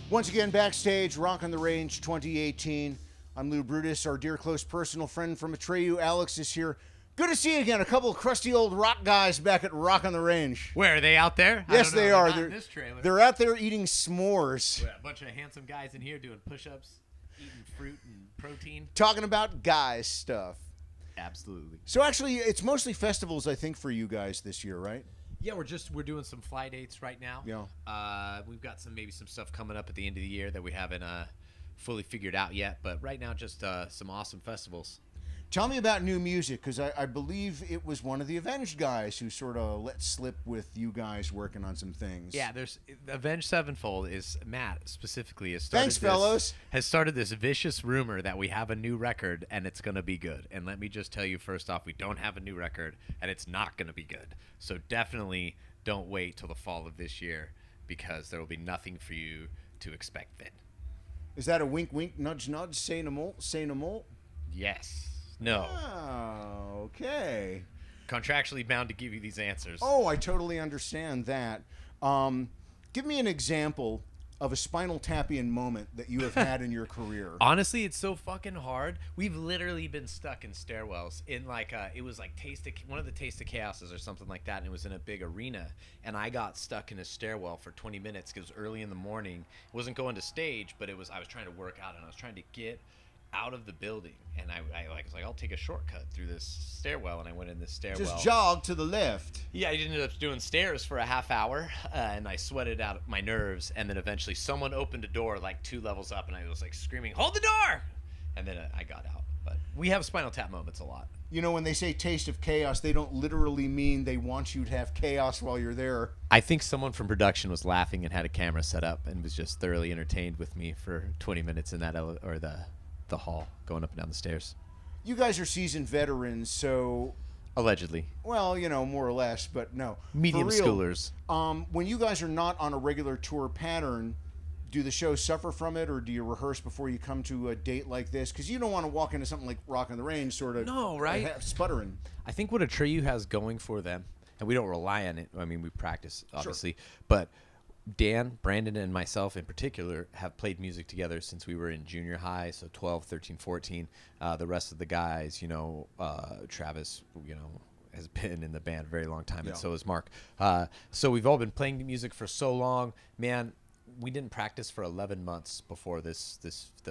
Once again, backstage, Rock on the Range 2018. I'm Lou Brutus, our dear close personal friend from Atreyu. Alex is here. Good to see you again. A couple of crusty old rock guys back at Rock on the Range. Where are they out there? Yes, they are. They're not in this trailer. They're out there eating s'mores. We're a bunch of handsome guys in here doing push-ups, eating fruit and protein. Talking about guys stuff. Absolutely. So actually, it's mostly festivals, I think, for you guys this year, right? Yeah, we're doing some fly dates right now. Yeah. We've got maybe some stuff coming up at the end of the year that we haven't fully figured out yet. But right now, just some awesome festivals. Tell me about new music, because I believe it was one of the Avenged guys who sort of let slip with you guys working on some things. Yeah, there's Avenged Sevenfold is Matt specifically Thanks, fellows. Has started this vicious rumor that we have a new record and it's gonna be good. And let me just tell you first off, we don't have a new record and it's not gonna be good. So definitely don't wait till the fall of this year because there will be nothing for you to expect then. Is that a wink, wink, nudge, nudge, say no more, say no more? Yes. No. Oh, okay. Contractually bound to give you these answers. Oh, I totally understand that. Give me an example of a Spinal Tapian moment that you have had in your career. Honestly, it's so fucking hard. We've literally been stuck in stairwells in like it was like one of the Taste of Chaoses or something like that, and it was in a big arena. And I got stuck in a stairwell for 20 minutes because it was early in the morning. It wasn't going to stage, but I was trying to work out and I was trying to get out of the building, and I was like, I'll take a shortcut through this stairwell, and I went in this stairwell. Just jog to the left. Yeah, I ended up doing stairs for a half hour, and I sweated out my nerves, and then eventually someone opened a door like 2 levels up, and I was like screaming, "Hold the door!" And then I got out. But we have Spinal Tap moments a lot. You know, when they say taste of chaos, they don't literally mean they want you to have chaos while you're there. I think someone from production was laughing and had a camera set up and was just thoroughly entertained with me for 20 minutes in that the hall going up and down the stairs. You guys are seasoned veterans, so allegedly. Well, you know, more or less, but no. Medium schoolers. When you guys are not on a regular tour pattern, do the shows suffer from it, or do you rehearse before you come to a date like this? Because you don't want to walk into something like Rock on the Range sort of sputtering. I think what Atreyu has going for them, and we don't rely on it. I mean, we practice, obviously, sure. But Dan, Brandon, and myself in particular have played music together since we were in junior high, so 12, 13, 14. The rest of the guys, you know, Travis, you know, has been in the band a very long time, and so is Mark. So we've all been playing music for so long. Man, we didn't practice for 11 months before the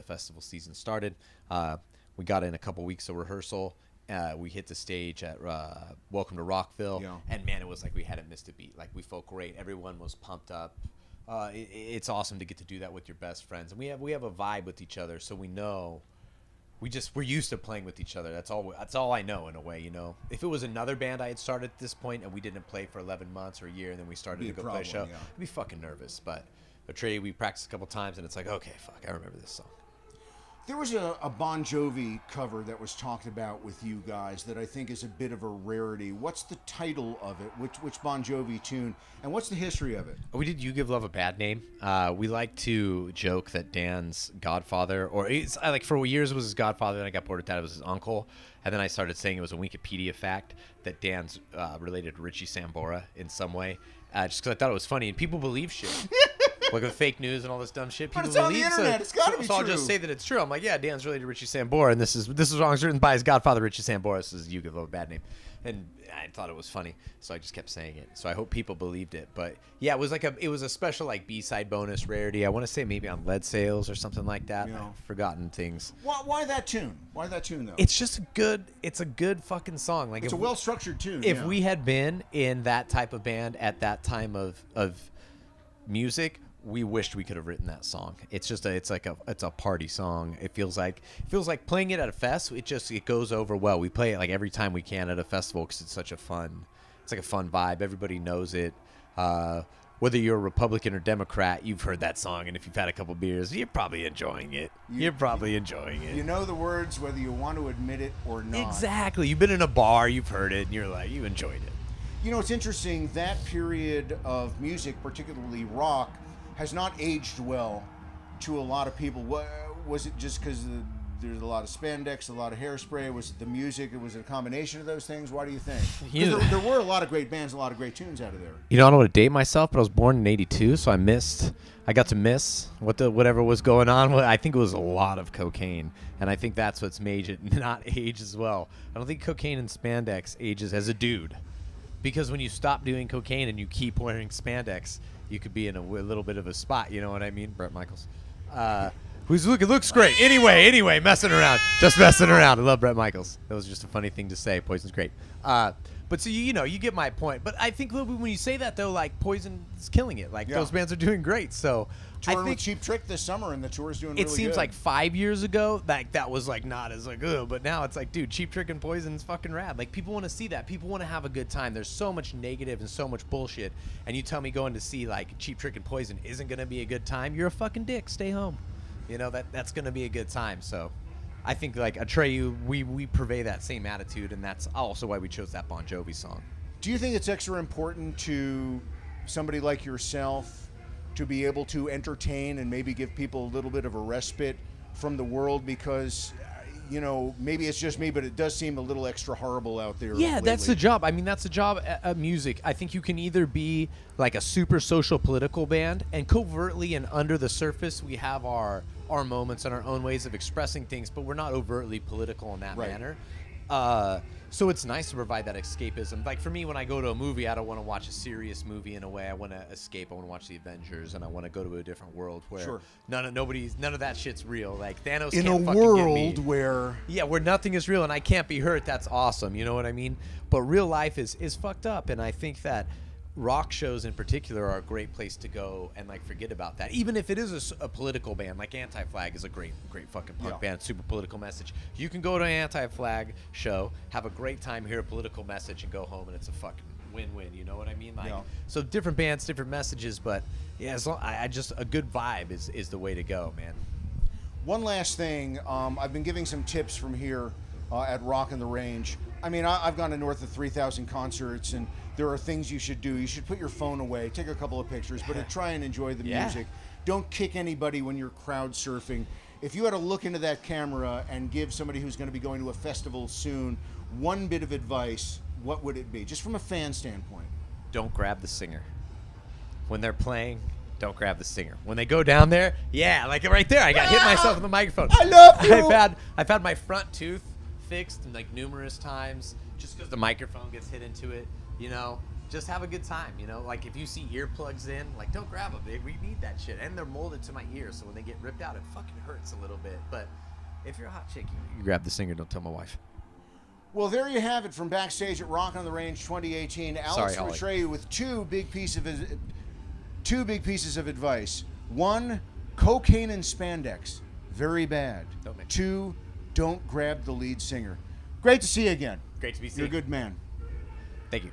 festival season started. We got in a couple weeks of rehearsal. We hit the stage at Welcome to Rockville, and man, it was like we hadn't missed a beat. Like, we felt great. Everyone was pumped up. It's awesome to get to do that with your best friends, and we have a vibe with each other, so we know we're used to playing with each other. That's all I know, in a way, you know. If it was another band I had started at this point and we didn't play for 11 months or a year, and then we started to go play a show, I'd be fucking nervous. But Atreyu, we practiced a couple times, and it's like, okay, fuck, I remember this song. There was a Bon Jovi cover that was talked about with you guys that I think is a bit of a rarity. What's the title of it? Which Bon Jovi tune? And what's the history of it? We did You Give Love a Bad Name. We like to joke that Dan's godfather, or it's like for years it was his godfather, then I got bored with that, it was his uncle. And then I started saying it was a Wikipedia fact that Dan's related to Richie Sambora in some way, just because I thought it was funny. And people believe shit. Like with fake news and all this dumb shit, people but it's believe. On the internet. It's gotta be so true. I'll just say that it's true. I'm like, yeah, Dan's related to Richie Sambora, and this is songs written by his godfather, Richie Sambora. This is You Give Love a Bad Name, and I thought it was funny, so I just kept saying it. So I hope people believed it. But yeah, it was a special like B-side bonus rarity. I want to say maybe on Lead Sales or something like that. Yeah. I've forgotten things. Why that tune? Why that tune though? It's just a good fucking song. Like, it's a well-structured tune. If we had been in that type of band at that time of music, we wished we could have written that song. It's a party song. It feels like playing it at a fest. It goes over well. We play it like every time we can at a festival because it's like a fun vibe. Everybody knows it. Whether you're a Republican or Democrat, you've heard that song, and if you've had a couple beers, you're probably enjoying it. You're probably enjoying it. You know the words whether you want to admit it or not. Exactly. You've been in a bar, you've heard it, and you're like, you enjoyed it. You know, it's interesting, that period of music, particularly rock, has not aged well to a lot of people. Was it just because there's a lot of spandex, a lot of hairspray? Was it the music? Was it a combination of those things? Why do you think? There were a lot of great bands, a lot of great tunes out of there. You know, I don't want to date myself, but I was born in '82, so I got to miss whatever was going on. I think it was a lot of cocaine, and I think that's what's made it not age as well. I don't think cocaine and spandex ages as a dude, because when you stop doing cocaine and you keep wearing spandex, you could be in a little bit of a spot. You know what I mean, Bret Michaels? Looks great. Anyway, messing around. Just messing around. I love Bret Michaels. That was just a funny thing to say. Poison's great. But so you get my point. But I think when you say that though, like Poison's killing it. Like those bands are doing great. So touring I think with Cheap Trick this summer, and the tour's doing really good. It seems like 5 years ago that was like not as like but now it's like, dude, Cheap Trick and Poison's fucking rad. Like people want to see that. People want to have a good time. There's so much negative and so much bullshit. And you tell me going to see like Cheap Trick and Poison isn't gonna be a good time? You're a fucking dick. Stay home. You know that's gonna be a good time. So I think like Atreyu, we purvey that same attitude, and that's also why we chose that Bon Jovi song. Do you think it's extra important to somebody like yourself to be able to entertain and maybe give people a little bit of a respite from the world? Because, maybe it's just me, but it does seem a little extra horrible out there. Yeah, lately. That's the job. I mean, that's the job at music. I think you can either be like a super social political band, and covertly and under the surface, we have our moments and our own ways of expressing things, but we're not overtly political in that manner. So it's nice to provide that escapism. Like for me, when I go to a movie, I don't want to watch a serious movie in a way. I want to escape. I want to watch the Avengers, and I want to go to a different world where none of that shit's real. Like Thanos in can't a fucking world get me. where nothing is real and I can't be hurt. That's awesome. You know what I mean? But real life is fucked up, and I think that rock shows in particular are a great place to go and like forget about that. Even if it is a political band, like Anti-Flag is a great fucking punk band, super political message. You can go to an Anti-Flag show, have a great time, hear a political message, and go home, and it's a fucking win-win. You know what I mean? Like, so different bands, different messages, but yeah, I just a good vibe is the way to go, man. One last thing, I've been giving some tips from here at Rock on the Range. I mean, I've gone to north of 3,000 concerts, and there are things you should do. You should put your phone away, take a couple of pictures, but try and enjoy the music. Don't kick anybody when you're crowd surfing. If you had to look into that camera and give somebody who's going to be going to a festival soon one bit of advice, what would it be? Just from a fan standpoint. Don't grab the singer. When they're playing, don't grab the singer. When they go down there, like right there, I got hit myself with the microphone. I love you. I've had my front tooth fixed like numerous times just because the microphone gets hit into it. Just have a good time. Like if you see earplugs in, like don't grab them. We need that shit, and they're molded to my ear, so when they get ripped out, it fucking hurts a little bit. But if you're a hot chick, you grab the singer. Don't tell my wife. Well, there you have it from backstage at Rock on the Range 2018. Alex Varkatzas with two big pieces of advice. One, cocaine and spandex, very bad. Two, don't grab the lead singer. Great to see you again. Great to be seen. You're a good man. Thank you.